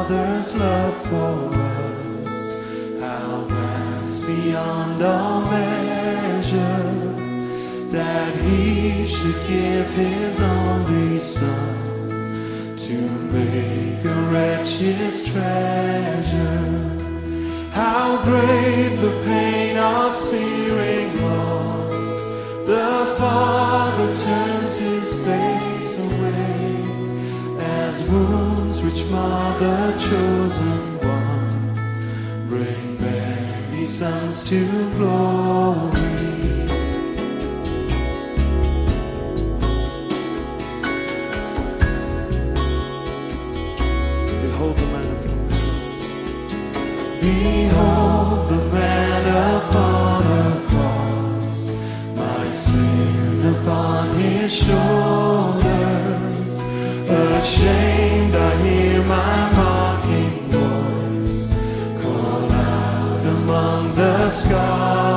Father's love for us, how vast beyond all measure, that He should give His only Son to make a wretch His treasure. How great the pain of searing loss, the Father turns His face away, as wounds which mar the chosen one bring many sons to glory. Behold the man upon the cross. Behold the man upon a cross, my sin upon His shoulders. Ashamed I hear my mocking voice call out among the scholars.